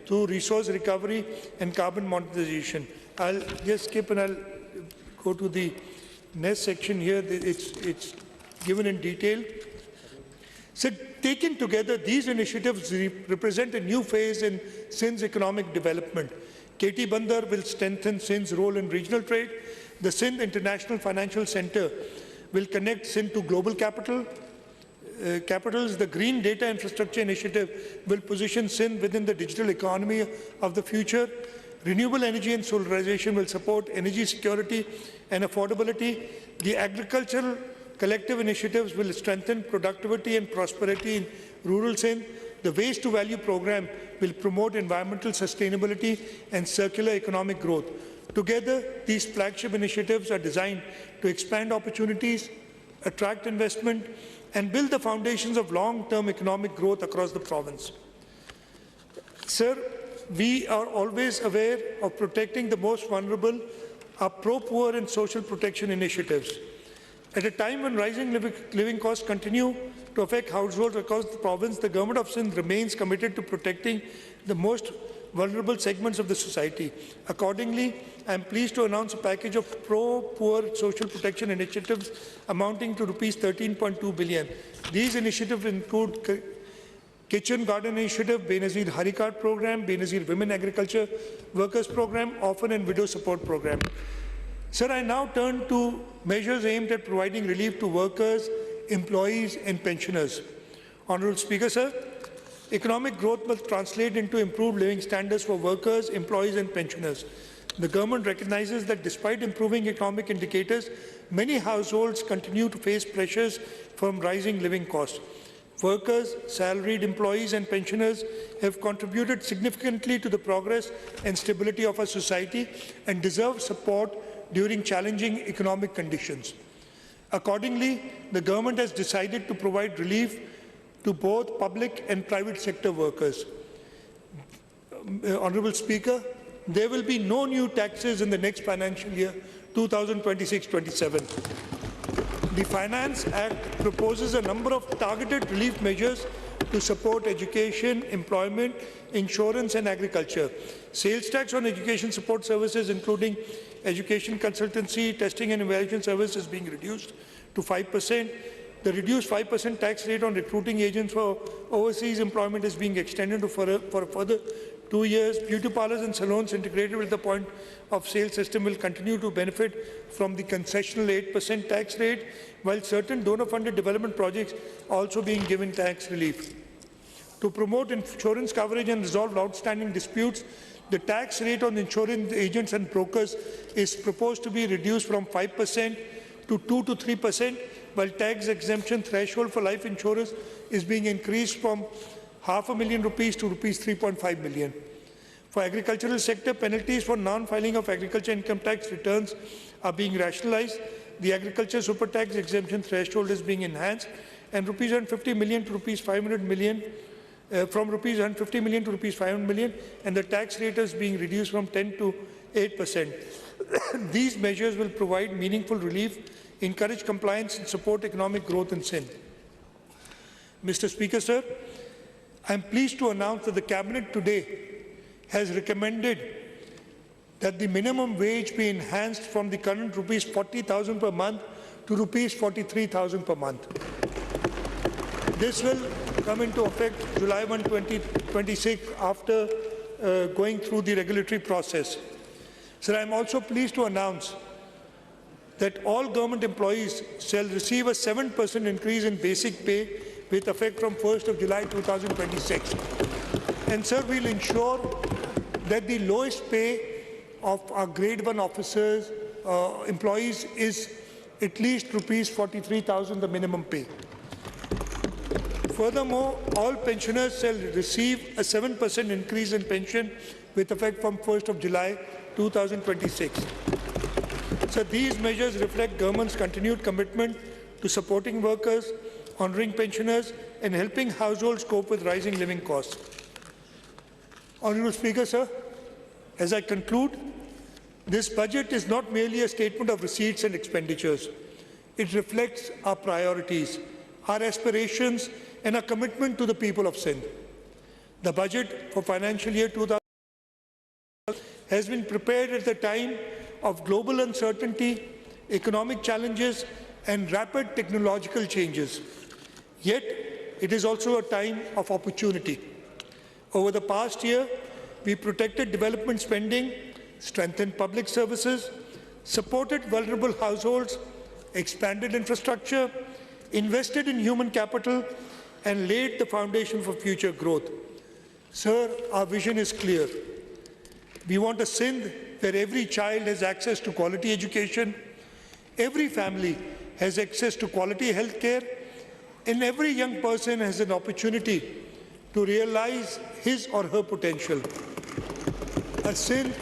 through resource recovery and carbon monetization. I'll just skip and I'll go to the next section here. It's given in detail. So, taken together, these initiatives represent a new phase in Sindh's economic development. KT Bandar will strengthen Sindh's role in regional trade. The Sindh International Financial Centre will connect Sindh to global capitals. The Green Data Infrastructure Initiative will position Sindh within the digital economy of the future. Renewable energy and solarization will support energy security and affordability. The agricultural collective initiatives will strengthen productivity and prosperity in rural Sindh. The Waste to Value program will promote environmental sustainability and circular economic growth. Together, these flagship initiatives are designed to expand opportunities, attract investment, and build the foundations of long-term economic growth across the province. Sir, we are always aware of protecting the most vulnerable, our pro-poor and social protection initiatives. At a time when rising living costs continue to affect households across the province, the Government of Sindh remains committed to protecting the most vulnerable segments of the society. Accordingly, I am pleased to announce a package of pro-poor social protection initiatives amounting to Rs 13.2 billion. These initiatives include Kitchen Garden Initiative, Benazir Hari Card Program, Benazir Women Agriculture Workers Program, Orphan and Widow Support Program. Sir, I now turn to measures aimed at providing relief to workers, employees and pensioners. Honourable Speaker, sir, economic growth must translate into improved living standards for workers, employees and pensioners. The government recognizes that despite improving economic indicators, many households continue to face pressures from rising living costs. Workers, salaried employees and pensioners have contributed significantly to the progress and stability of our society and deserve support during challenging economic conditions. Accordingly, the government has decided to provide relief to both public and private sector workers. Honourable Speaker, there will be no new taxes in the next financial year 2026-27. The Finance Act proposes a number of targeted relief measures to support education, employment, insurance and agriculture. Sales tax on education support services, including education consultancy, testing and evaluation services, being reduced to 5%. The reduced 5% tax rate on recruiting agents for overseas employment is being extended for a further 2 years. Beauty parlours and salons integrated with the point of sale system will continue to benefit from the concessional 8% tax rate, while certain donor-funded development projects also being given tax relief. To promote insurance coverage and resolve outstanding disputes, the tax rate on insurance agents and brokers is proposed to be reduced from 5% to 2 to 3%, while tax exemption threshold for life insurance is being increased from ₹500,000 to ₹3.5 million. For agricultural sector, penalties for non-filing of agriculture income tax returns are being rationalized. The agriculture super tax exemption threshold is being enhanced, and ₹150 million to ₹500 million, from ₹150 million to ₹500 million, and the tax rate is being reduced from 10 to 8%. These measures will provide meaningful relief, encourage compliance and support economic growth in Sindh. Mr. Speaker, sir, I am pleased to announce that the Cabinet today has recommended that the minimum wage be enhanced from the current Rs 40,000 per month to Rs 43,000 per month. This will come into effect July 1, 2026 after going through the regulatory process. Sir, I am also pleased to announce that all government employees shall receive a 7% increase in basic pay with effect from 1st of July 2026. And sir, we will ensure that the lowest pay of our grade 1 officers, employees is at least Rs 43,000, the minimum pay. Furthermore, all pensioners shall receive a 7% increase in pension with effect from 1st of July 2026. So these measures reflect government's continued commitment to supporting workers, honouring pensioners and helping households cope with rising living costs. Honourable Speaker, sir, as I conclude, this budget is not merely a statement of receipts and expenditures. It reflects our priorities, our aspirations and our commitment to the people of Sindh. The budget for financial year 2000 has been prepared at the time of global uncertainty, economic challenges, and rapid technological changes. Yet, it is also a time of opportunity. Over the past year, we protected development spending, strengthened public services, supported vulnerable households, expanded infrastructure, invested in human capital, and laid the foundation for future growth. Sir, our vision is clear. We want a Sindh where every child has access to quality education, every family has access to quality health care, and every young person has an opportunity to realize his or her potential. A Sindh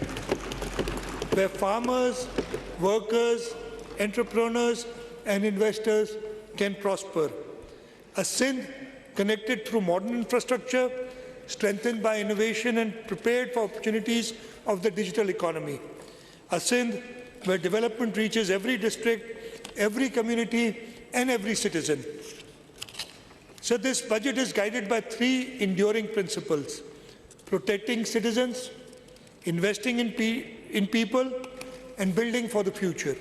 where farmers, workers, entrepreneurs, and investors can prosper. A Sindh connected through modern infrastructure, strengthened by innovation and prepared for opportunities of the digital economy. A Sindh where development reaches every district, every community, and every citizen. So this budget is guided by three enduring principles: protecting citizens, investing in people, and building for the future.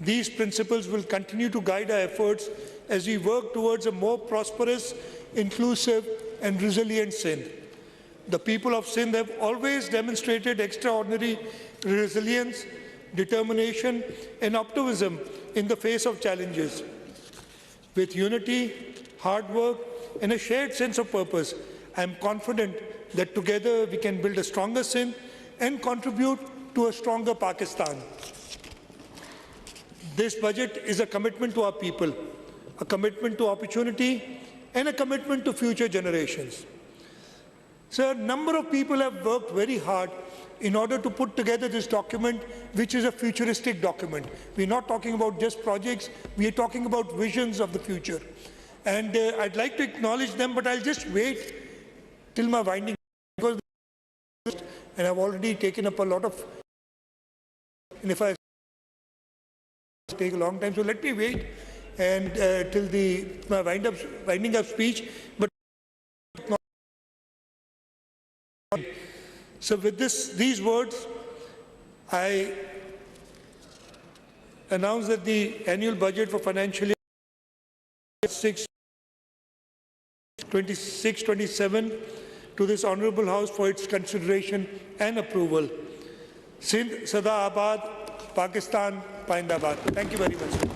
These principles will continue to guide our efforts as we work towards a more prosperous, inclusive, and resilient Sindh. The people of Sindh have always demonstrated extraordinary resilience, determination, and optimism in the face of challenges. With unity, hard work, and a shared sense of purpose, I am confident that together we can build a stronger Sindh and contribute to a stronger Pakistan. This budget is a commitment to our people, a commitment to opportunity, and a commitment to future generations. Sir, a number of people have worked very hard in order to put together this document, which is a futuristic document. We're not talking about just projects, we are talking about visions of the future. And I'd like to acknowledge them, but I'll just wait till my winding, because and I've already taken up a lot of, and if I take a long time, so let me wait and till my winding up speech. But so with these words, I announce that the annual budget for financial year 26-27 to this Honourable House for its consideration and approval. Sindh Sada Abad, Pakistan Paindabad. Thank you very much.